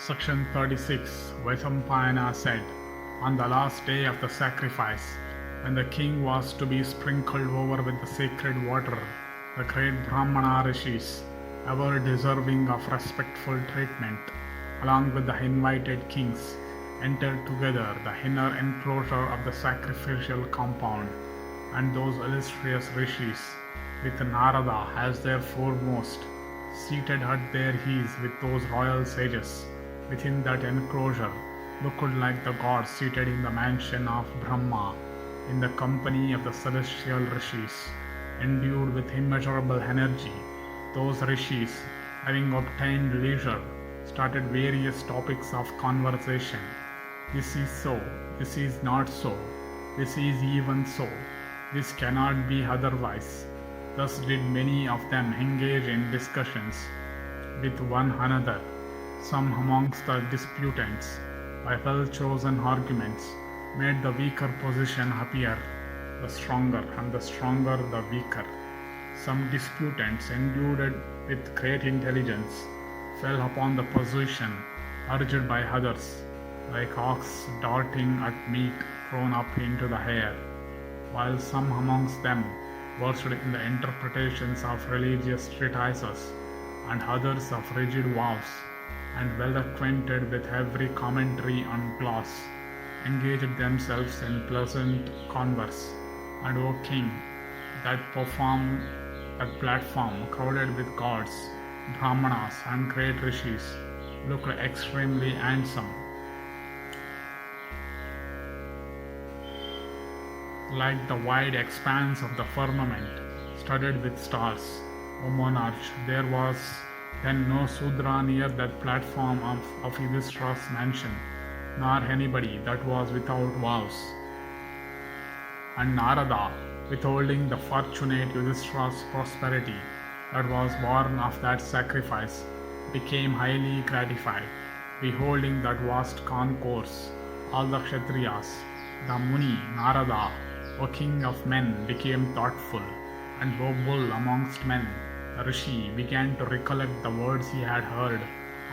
Section 36 Vaisampayana said, on the last day of the sacrifice, when the king was to be sprinkled over with the sacred water, the great Brahmana Rishis, ever deserving of respectful treatment, along with the invited kings, entered together the inner enclosure of the sacrificial compound, and those illustrious Rishis, with Narada as their foremost, seated at their ease with those royal sages within that enclosure, looked like the gods seated in the mansion of Brahma, in the company of the celestial Rishis, endued with immeasurable energy. Those Rishis, having obtained leisure, started various topics of conversation. This is so, this is not so, this is even so, this cannot be otherwise. Thus did many of them engage in discussions with one another. Some amongst the disputants, by well-chosen arguments, made the weaker position appear the stronger, and the stronger the weaker. Some disputants, endued with great intelligence, fell upon the position urged by others, like ox darting at meat thrown up into the air, while some amongst them versed in the interpretations of religious treatises, and others of rigid vows, and well acquainted with every commentary and gloss, engaged themselves in pleasant converse. And O king, that platform crowded with gods, Brahmanas, and great rishis looked extremely handsome, like the wide expanse of the firmament, studded with stars. O monarch, there was then no Sudra near that platform of Yudhishthira's mansion, nor anybody that was without vows. And Narada, withholding the fortunate Yudhishthira's prosperity that was born of that sacrifice, became highly gratified, beholding that vast concourse. All the Kshatriyas, the Muni, Narada, O king of men, became thoughtful, and noble amongst men, the Rishi began to recollect the words he had heard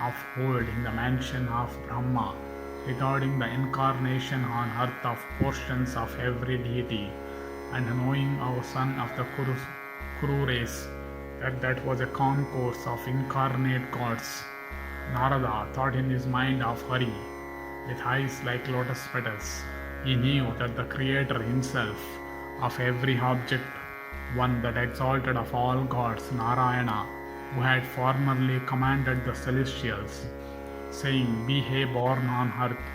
of old in the mansion of Brahma regarding the incarnation on earth of portions of every deity, and knowing our son of the Kuru race, that was a concourse of incarnate gods, Narada thought in his mind of Hari, with eyes like lotus petals. He knew that the Creator himself of every object, one that exalted of all gods, Narayana, who had formerly commanded the celestials, saying, "Be ye born on earth,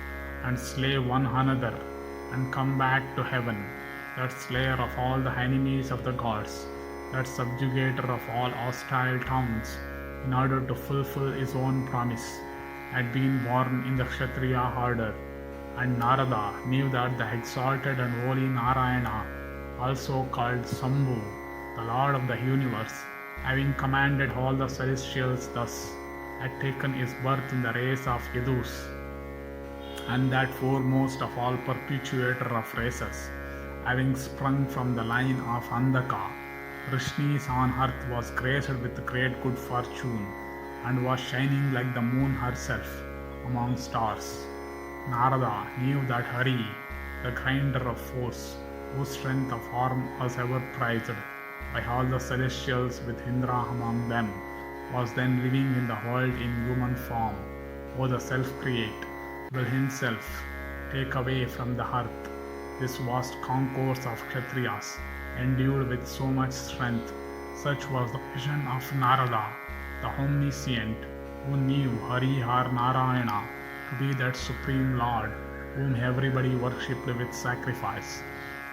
and slay one another, and come back to heaven," that slayer of all the enemies of the gods, that subjugator of all hostile tongues, in order to fulfill his own promise, had been born in the Kshatriya order. And Narada knew that the exalted and holy Narayana, also called Sambhu, the Lord of the universe, having commanded all the celestials thus, had taken his birth in the race of Yadus, and that foremost of all perpetuator of races, having sprung from the line of Andaka, Rishnis on earth, was graced with great good fortune, and was shining like the moon herself among stars. Narada knew that Hari, the grinder of force, whose strength of arm was ever prized by all the celestials with Indra among them, was then living in the world in human form. O the self-create, will himself take away from the earth this vast concourse of Kshatriyas, endued with so much strength. Such was the vision of Narada, the omniscient, who knew Hari or Narayana to be that supreme Lord whom everybody worshipped with sacrifice.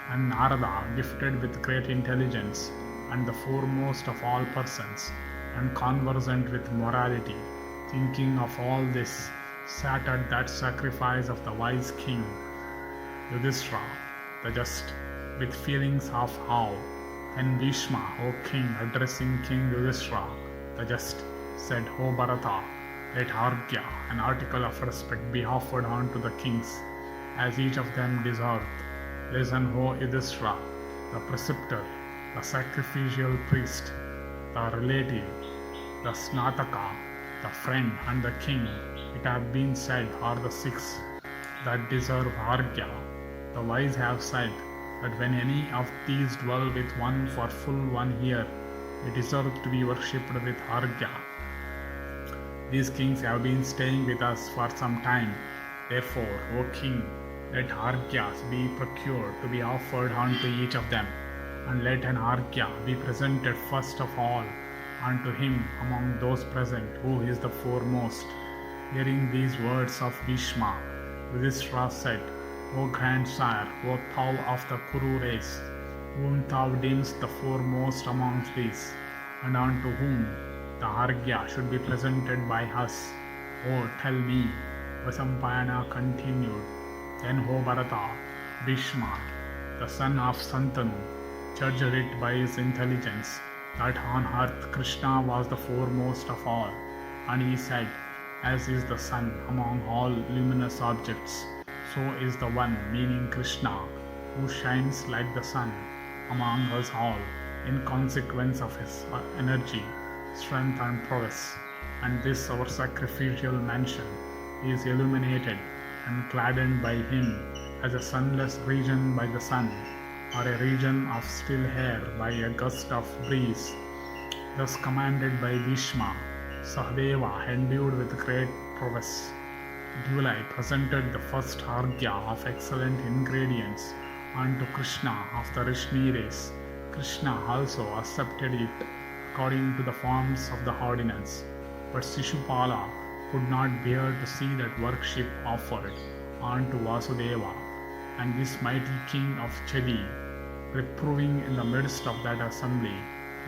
And Narada, gifted with great intelligence, and the foremost of all persons, and conversant with morality, thinking of all this, sat at that sacrifice of the wise king Yudhishthira, the just, with feelings of awe. Then Bhishma, O king, addressing King Yudhishthira, the just, said, "O Bharata, let Arghya, an article of respect, be offered unto the kings, as each of them deserved. Listen, O Yudhishthira, the preceptor, the sacrificial priest, the relative, the Snataka, the friend, and the king, it have been said, are the six that deserve Arghya. The wise have said that when any of these dwell with one for full 1 year, they deserve to be worshipped with Arghya. These kings have been staying with us for some time. Therefore, O king, let Arghyas be procured to be offered unto each of them, and let an Arghya be presented first of all unto him among those present who is the foremost. Hearing these words of Bhishma, Yudhishthira said, O grandsire, O thou of the Kuru race, whom thou deemest the foremost amongst these, and unto whom the Arghya should be presented by us, O tell me. Vaisampayana continued, Then O Bharata, Bhishma, the son of Santanu, judged it by his intelligence that on earth Krishna was the foremost of all, and he said, As is the sun among all luminous objects, so is the one, meaning Krishna, who shines like the sun among us all, in consequence of his energy, strength and prowess. And this our sacrificial mansion is illuminated and gladdened by him as a sunless region by the sun, or a region of still air by a gust of breeze. Thus commanded by Bhishma, Sahadeva, endued with great prowess, duly presented the first Arghya of excellent ingredients unto Krishna of the Rishni race. Krishna also accepted it according to the forms of the ordinance, but Shishupala could not bear to see that worship offered unto Vasudeva, and this mighty king of Chedi, reproving in the midst of that assembly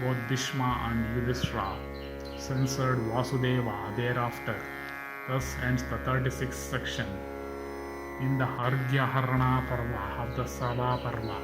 both Bhishma and Yudhishthira, censured Vasudeva thereafter. Thus ends the 36th section in the Arghyaharana Parva of the Sabha Parva.